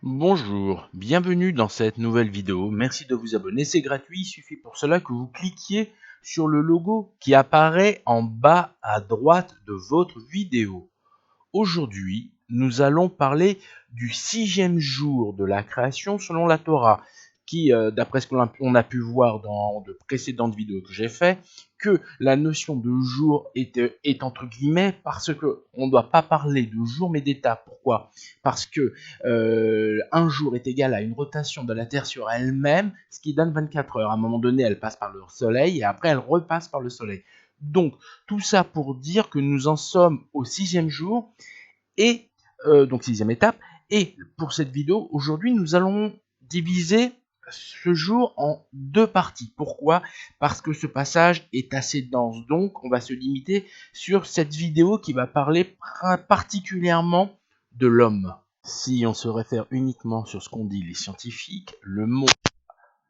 Bonjour, bienvenue dans cette nouvelle vidéo. Merci de vous abonner, c'est gratuit. Il suffit pour cela que vous cliquiez sur le logo qui apparaît en bas à droite de votre vidéo. Aujourd'hui, nous allons parler du 6e jour de la création selon la Torah, qui, d'après ce qu'on a pu voir dans de précédentes vidéos que j'ai fait, que la notion de jour est entre guillemets parce que on ne doit pas parler de jour mais d'étape. Pourquoi? Parce que un jour est égal à une rotation de la Terre sur elle-même, ce qui donne 24 heures. À un moment donné, elle passe par le Soleil et après elle repasse par le Soleil. Donc, tout ça pour dire que nous en sommes au 6e jour et donc 6e étape. Et pour cette vidéo, aujourd'hui, nous allons diviser ce jour en deux parties. Pourquoi? Parce que ce passage est assez dense. Donc, on va se limiter sur cette vidéo qui va parler particulièrement de l'homme. Si on se réfère uniquement sur ce qu'ont dit les scientifiques, le monde,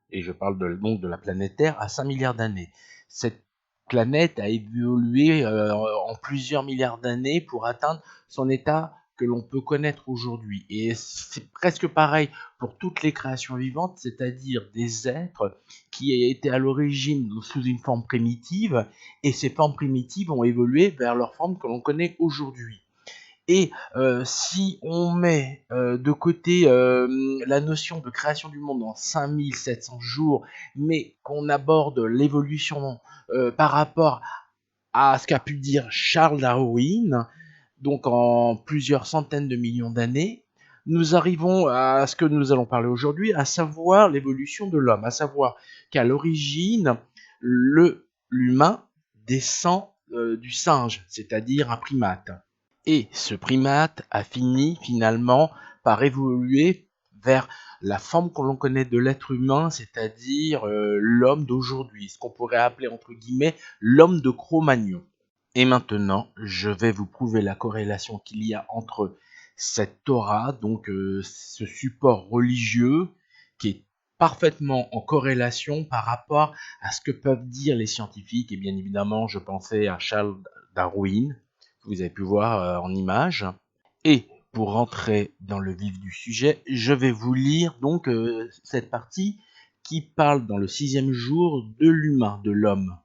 et je parle donc de la planète Terre, a 5 milliards d'années. Cette planète a évolué en plusieurs milliards d'années pour atteindre son état que l'on peut connaître aujourd'hui. Et c'est presque pareil pour toutes les créations vivantes, c'est-à-dire des êtres qui étaient à l'origine sous une forme primitive, et ces formes primitives ont évolué vers leur forme que l'on connaît aujourd'hui. Et si on met de côté la notion de création du monde en 5700 jours, mais qu'on aborde l'évolution par rapport à ce qu'a pu dire Charles Darwin, donc en plusieurs centaines de millions d'années, nous arrivons à ce que nous allons parler aujourd'hui, à savoir l'évolution de l'homme, à savoir qu'à l'origine, l'humain descend du singe, c'est-à-dire un primate. Et ce primate a fini finalement par évoluer vers la forme que l'on connaît de l'être humain, c'est-à-dire l'homme d'aujourd'hui, ce qu'on pourrait appeler entre guillemets l'homme de Cro-Magnon. Et maintenant, je vais vous prouver la corrélation qu'il y a entre cette Torah, donc ce support religieux, qui est parfaitement en corrélation par rapport à ce que peuvent dire les scientifiques. Et bien évidemment, je pensais à Charles Darwin, que vous avez pu voir en image. Et pour rentrer dans le vif du sujet, je vais vous lire donc cette partie qui parle dans le 6e jour de l'humain, de l'homme.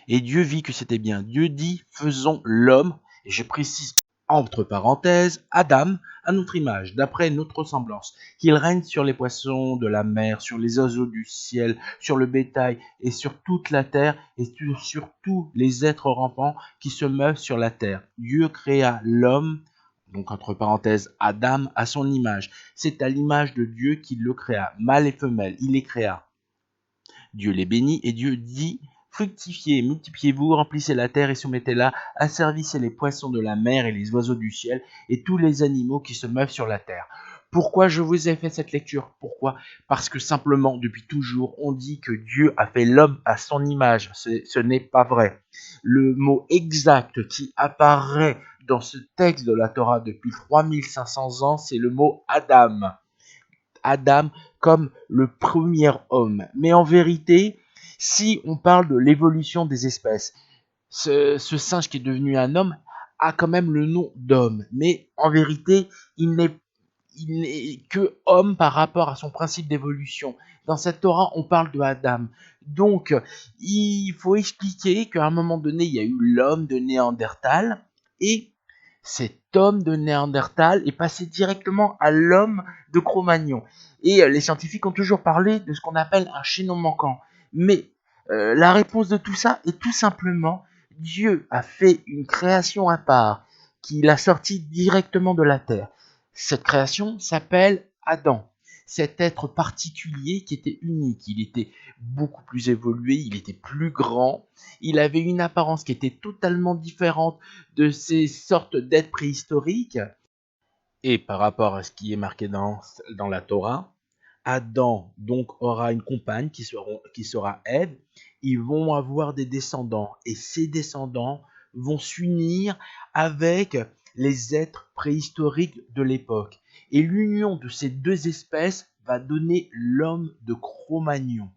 Et Dieu vit que c'était bien. Dieu dit, faisons l'homme, et je précise entre parenthèses, Adam, à notre image, d'après notre ressemblance, qu'il règne sur les poissons de la mer, sur les oiseaux du ciel, sur le bétail, et sur toute la terre, et sur tous les êtres rampants qui se meuvent sur la terre. Dieu créa l'homme, donc entre parenthèses, Adam, à son image. C'est à l'image de Dieu qu'il le créa, mâle et femelle, il les créa. Dieu les bénit et Dieu dit, fructifiez, multipliez-vous, remplissez la terre et soumettez-la, asservissez les poissons de la mer et les oiseaux du ciel et tous les animaux qui se meuvent sur la terre. Pourquoi je vous ai fait cette lecture? Pourquoi? Parce que simplement, depuis toujours, on dit que Dieu a fait l'homme à son image. Ce n'est pas vrai. Le mot exact qui apparaît dans ce texte de la Torah depuis 3500 ans, c'est le mot Adam. Adam comme le premier homme. Mais en vérité, si on parle de l'évolution des espèces, ce singe qui est devenu un homme a quand même le nom d'homme. Mais en vérité, il n'est que homme par rapport à son principe d'évolution. Dans cette Torah, on parle de Adam. Donc, il faut expliquer qu'à un moment donné, il y a eu l'homme de Néandertal et cet homme de Néandertal est passé directement à l'homme de Cro-Magnon. Et les scientifiques ont toujours parlé de ce qu'on appelle un chaînon manquant. Mais la réponse de tout ça est tout simplement Dieu a fait une création à part qu'il a sorti directement de la terre. Cette création s'appelle Adam. Cet être particulier qui était unique, il était beaucoup plus évolué, il était plus grand, il avait une apparence qui était totalement différente de ces sortes d'êtres préhistoriques. Et par rapport à ce qui est marqué dans la Torah, Adam donc aura une compagne qui sera Ève. Ils vont avoir des descendants et ces descendants vont s'unir avec les êtres préhistoriques de l'époque. Et l'union de ces deux espèces va donner l'homme de Cro-Magnon,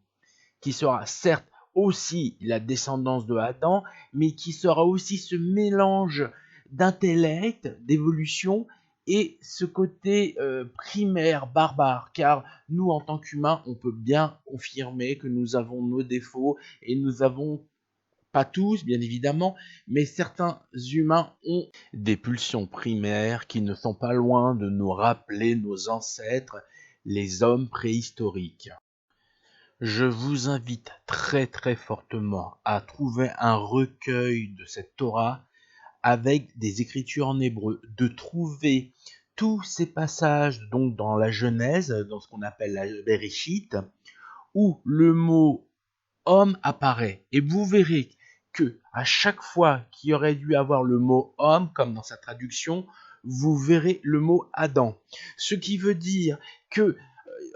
qui sera certes aussi la descendance de Adam, mais qui sera aussi ce mélange d'intellect, d'évolution et ce côté primaire, barbare, car nous, en tant qu'humains, on peut bien confirmer que nous avons nos défauts et nous avons, pas tous, bien évidemment, mais certains humains ont des pulsions primaires qui ne sont pas loin de nous rappeler nos ancêtres, les hommes préhistoriques. Je vous invite très très fortement à trouver un recueil de cette Torah avec des écritures en hébreu, de trouver tous ces passages donc dans la Genèse, dans ce qu'on appelle la Bereshit, où le mot homme apparaît. Et vous verrez que à chaque fois qu'il y aurait dû avoir le mot homme, comme dans sa traduction, vous verrez le mot Adam. Ce qui veut dire que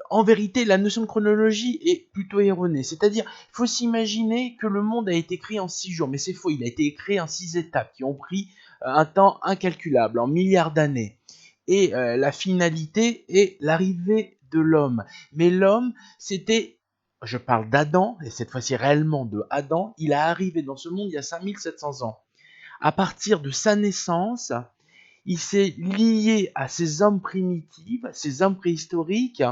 en vérité, la notion de chronologie est plutôt erronée. C'est-à-dire, il faut s'imaginer que le monde a été créé en 6 jours, mais c'est faux, il a été créé en 6 étapes qui ont pris un temps incalculable, en milliards d'années. Et la finalité est l'arrivée de l'homme. Mais l'homme, c'était, je parle d'Adam, et cette fois-ci réellement de Adam, il est arrivé dans ce monde il y a 5700 ans. À partir de sa naissance, il s'est lié à ces hommes primitifs, ces hommes préhistoriques,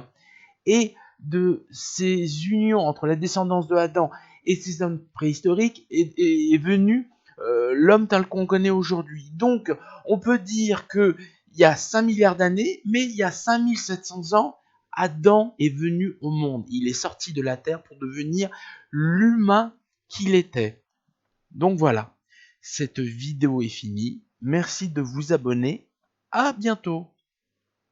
et de ces unions entre la descendance de Adam et ces hommes préhistoriques est venu l'homme tel qu'on connaît aujourd'hui. Donc, on peut dire qu'il y a 5 milliards d'années, mais il y a 5700 ans, Adam est venu au monde. Il est sorti de la terre pour devenir l'humain qu'il était. Donc voilà, cette vidéo est finie. Merci de vous abonner. À bientôt.